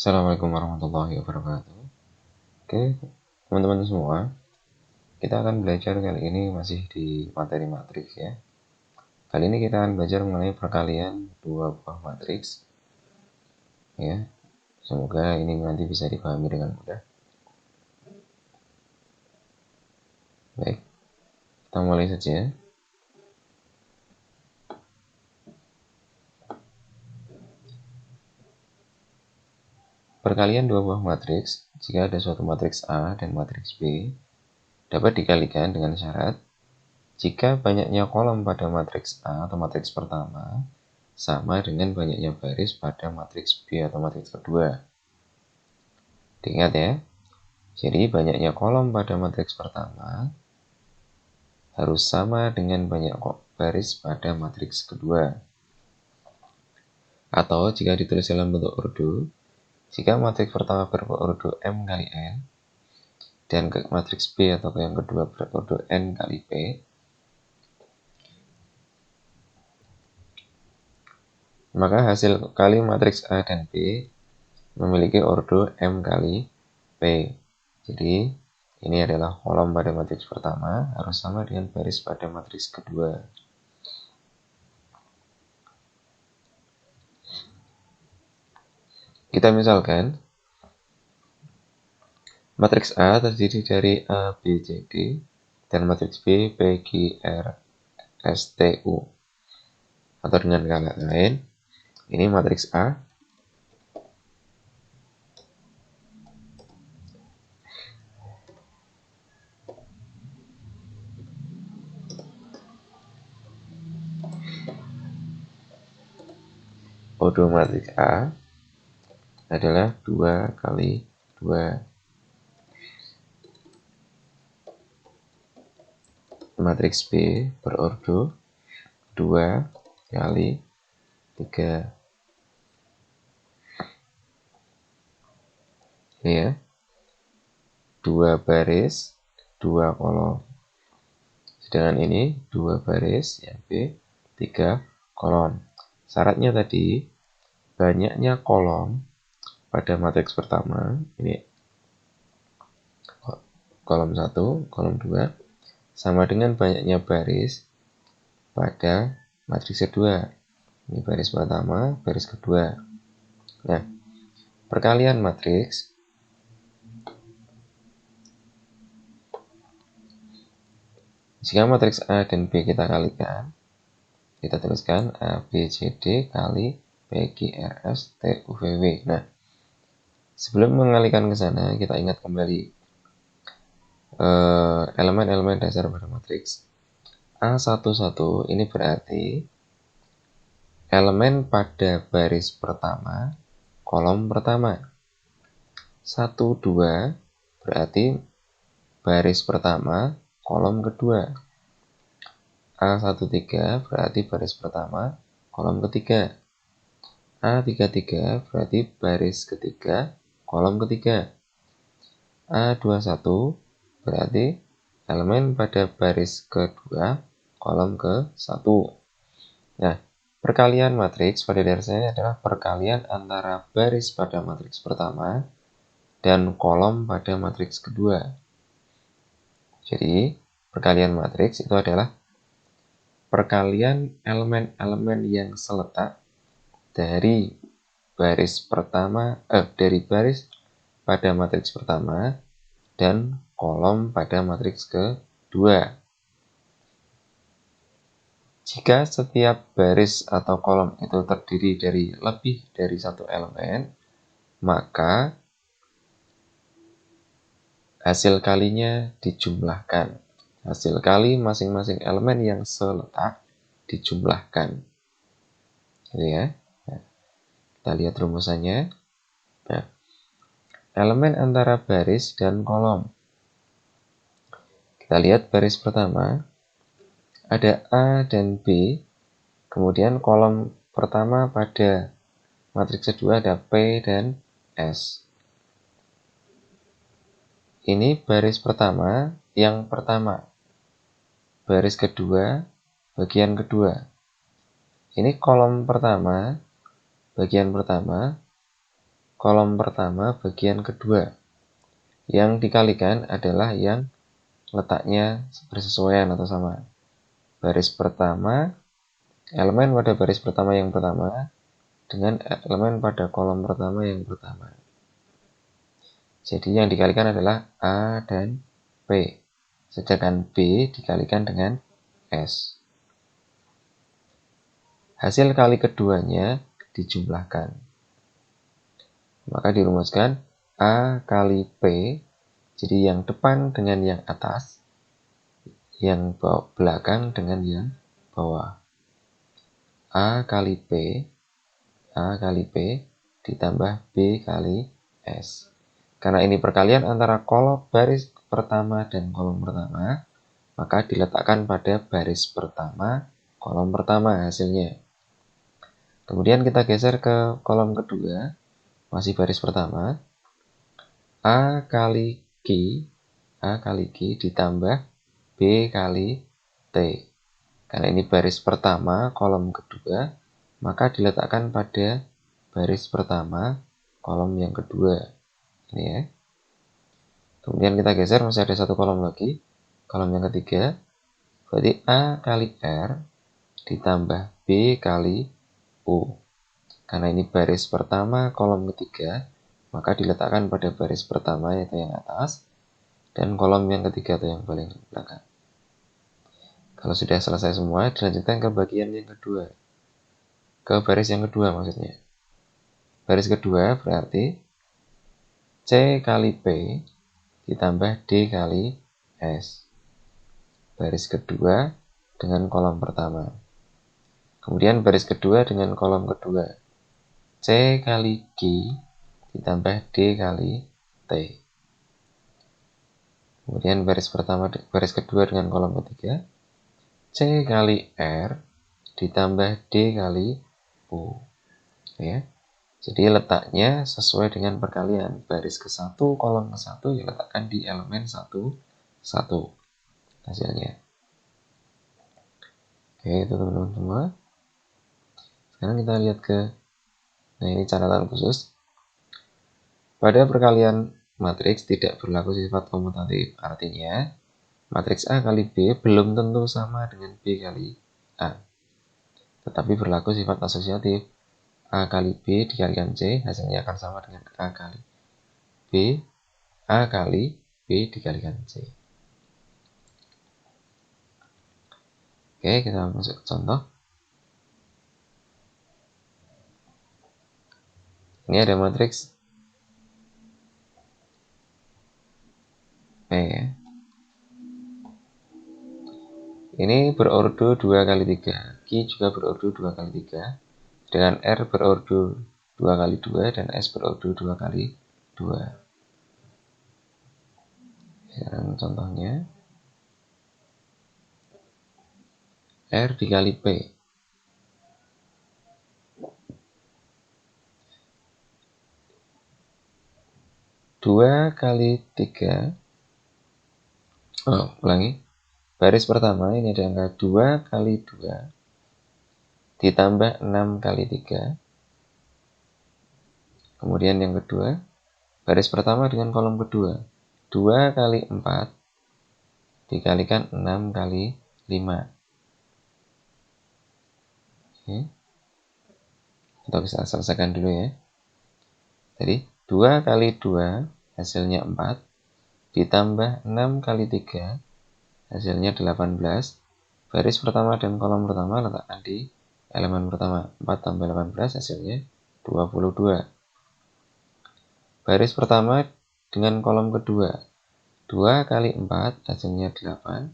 Assalamualaikum warahmatullahi wabarakatuh. Oke, teman-teman semua, kita akan belajar kali ini masih di materi matriks ya. Kali ini kita akan belajar mengenai perkalian dua buah matriks ya. Semoga ini nanti bisa dipahami dengan mudah. Baik, kita mulai saja. Perkalian dua buah matriks jika ada suatu matriks A dan matriks B dapat dikalikan dengan syarat jika banyaknya kolom pada matriks A atau matriks pertama sama dengan banyaknya baris pada matriks B atau matriks kedua. Diingat ya, jadi banyaknya kolom pada matriks pertama harus sama dengan banyak baris pada matriks kedua. Atau jika ditulis dalam bentuk ordo, jika matriks pertama berordo M kali N, dan ke matriks B atau ke yang kedua berordo N kali P, maka hasil kali matriks A dan B memiliki ordo M kali P. Jadi, ini adalah kolom pada matriks pertama harus sama dengan baris pada matriks kedua. Kita misalkan, matriks A terdiri dari A, B, C, D, dan matriks B, P, Q, R, S, T, U. Atau dengan kata lain, ini matriks A, ordo matriks A adalah 2 kali 2. Matriks B berordo 2 kali 3. Ini ya, 2 baris, 2 kolom. Sedangkan ini 2 baris, yang B, 3 kolom. Syaratnya tadi, banyaknya kolom pada matriks pertama, ini kolom 1, kolom 2, sama dengan banyaknya baris pada matriks kedua. Ini baris pertama, baris kedua. Nah, perkalian matriks jika matriks A dan B kita kalikan, kita tuliskan A, B, C, D kali P, Q, R, S, T, U, V, W. Nah, sebelum mengalikan ke sana, kita ingat kembali elemen-elemen dasar pada matriks. A11 ini berarti elemen pada baris pertama, kolom pertama. 12 berarti baris pertama, kolom kedua. A13 berarti baris pertama, kolom ketiga. A33 berarti baris ketiga, kolom ketiga. A21 berarti elemen pada baris kedua, kolom ke-1. Nah, perkalian matriks pada dasarnya adalah perkalian antara baris pada matriks pertama dan kolom pada matriks kedua. Jadi, perkalian matriks itu adalah perkalian elemen-elemen yang seletak dari baris pertama, dari baris pada matriks pertama dan kolom pada matriks kedua. Jika setiap baris atau kolom itu terdiri dari lebih dari satu elemen, maka hasil kalinya dijumlahkan. Hasil kali masing-masing elemen yang seletak dijumlahkan. Gitu ya. Nah, kita lihat rumusannya. Nah, elemen antara baris dan kolom. Kita lihat baris pertama, ada A dan B, kemudian kolom pertama pada matriks kedua ada P dan S. Ini baris pertama, yang pertama. Baris kedua, bagian kedua. Ini kolom pertama, bagian pertama. kolom pertama bagian kedua. Yang dikalikan adalah yang letaknya bersesuaian atau sama. Baris pertama, elemen pada baris pertama yang pertama dengan elemen pada kolom pertama yang pertama. Jadi yang dikalikan adalah A dan P. Sedangkan B dikalikan dengan S. Hasil kali keduanya dijumlahkan. Maka dirumuskan A kali P, jadi yang depan dengan yang atas, yang belakang dengan yang bawah. A kali P ditambah B kali S. Karena ini perkalian antara kolom baris pertama dan kolom pertama, maka diletakkan pada baris pertama, kolom pertama hasilnya. Kemudian kita geser ke kolom kedua, masih baris pertama. A kali Q ditambah B kali T. Karena ini baris pertama, kolom kedua, maka diletakkan pada baris pertama, kolom yang kedua. Ini ya. Kemudian kita geser, masih ada satu kolom lagi. Kolom yang ketiga, berarti A kali R ditambah B kali U. Karena ini baris pertama, kolom ketiga, maka diletakkan pada baris pertama yaitu yang atas, dan kolom yang ketiga atau yang paling belakang. Kalau sudah selesai semua, dilanjutkan ke bagian yang kedua. Ke baris yang kedua maksudnya. Baris kedua berarti C kali P ditambah D kali S. Baris kedua dengan kolom pertama. Kemudian baris kedua dengan kolom kedua. C kali Q ditambah D kali T. Kemudian baris kedua dengan kolom ketiga, C kali R ditambah D kali U. Ya. Jadi letaknya sesuai dengan perkalian. Baris ke-1, kolom ke-1 ya letakkan di elemen 1, 1 hasilnya. Oke, itu teman-teman semua. Sekarang kita lihat ke, nah ini catatan khusus. Pada perkalian matriks tidak berlaku sifat komutatif. Artinya, matriks A kali B belum tentu sama dengan B kali A. Tetapi berlaku sifat asosiatif. A kali B dikalikan C, hasilnya akan sama dengan A kali B. A kali B dikalikan C. Oke, kita masuk ke contoh. Ini ada matriks P ya. Ini berordo 2 kali 3. Q juga berordo 2 kali 3. Dengan R berordo 2 kali 2 dan S berordo 2 kali 2. Sekarang contohnya. R dikali P. Dua kali 3. Ulangi. Baris pertama ini ada angka 2 kali 2 ditambah 6 kali 3. Kemudian yang kedua, baris pertama dengan kolom kedua, 2 kali 4 dikalikan 6 kali 5. Oke. Kita bisa selesaikan dulu ya. Jadi 2 kali 2 hasilnya 4 ditambah 6 kali 3 hasilnya 18. Baris pertama dan kolom pertama letakkan di elemen pertama. 4 tambah 18 hasilnya 22. Baris pertama dengan kolom kedua, 2 kali 4 hasilnya 8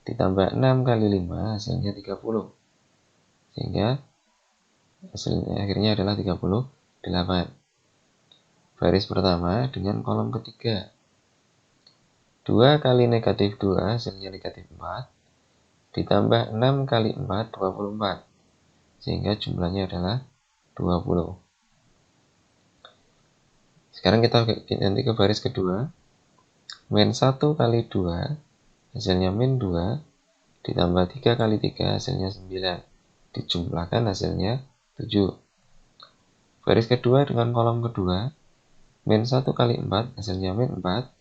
ditambah 6 kali 5 hasilnya 30. Sehingga hasilnya akhirnya adalah 38. Baris pertama dengan kolom ketiga, 2 kali negatif 2 hasilnya negatif 4 ditambah 6 kali 4 24, sehingga jumlahnya adalah 20. Sekarang kita nanti ke baris kedua, min 1 kali 2 hasilnya min 2 ditambah 3 kali 3 hasilnya 9, dijumlahkan hasilnya 7. Baris kedua dengan kolom kedua, min 1 kali 4 hasilnya min 4,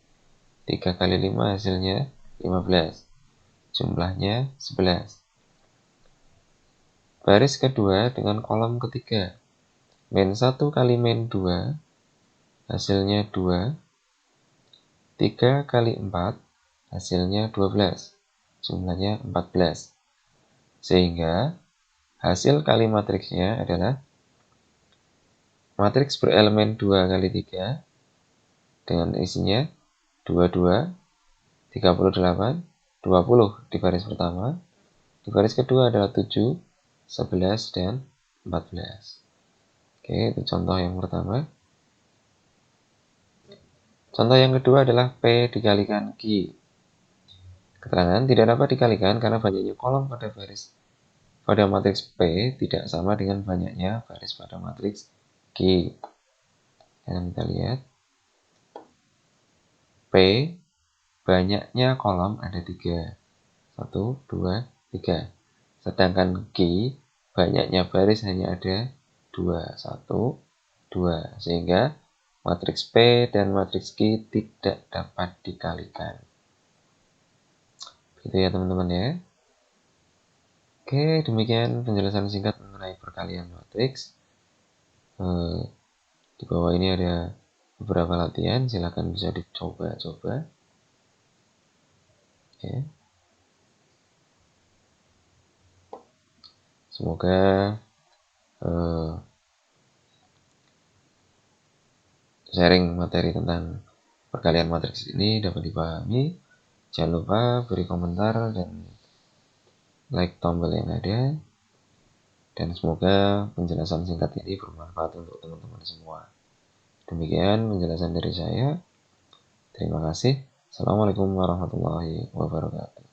3 kali 5 hasilnya 15, jumlahnya 11. Baris kedua dengan kolom ketiga, min 1 kali min 2 hasilnya 2, 3 kali 4 hasilnya 12, jumlahnya 14. Sehingga hasil kali matriksnya adalah matriks berelemen 2 kali 3 dengan isinya 22, 38, 20 di baris pertama. Di baris kedua adalah 7, 11, dan 14. Oke, itu contoh yang pertama. Contoh yang kedua adalah P dikalikan Q. Keterangan tidak dapat dikalikan karena banyaknya kolom pada matriks P tidak sama dengan banyaknya baris pada matriks Q. Dan kita lihat P banyaknya kolom ada 3. 1, 2, 3. Sedangkan Q banyaknya baris hanya ada 2. 1, 2. Sehingga matriks P dan matriks Q tidak dapat dikalikan. Gitu ya teman-teman ya. Oke, demikian penjelasan singkat mengenai perkalian matriks. Di bawah ini ada beberapa latihan, silahkan bisa dicoba-coba. Oke. Semoga sharing materi tentang perkalian matriks ini dapat dipahami. Jangan lupa beri komentar dan like tombol yang ada. Dan semoga penjelasan singkat ini bermanfaat untuk teman-teman semua. Demikian penjelasan dari saya. Terima kasih. Assalamualaikum warahmatullahi wabarakatuh.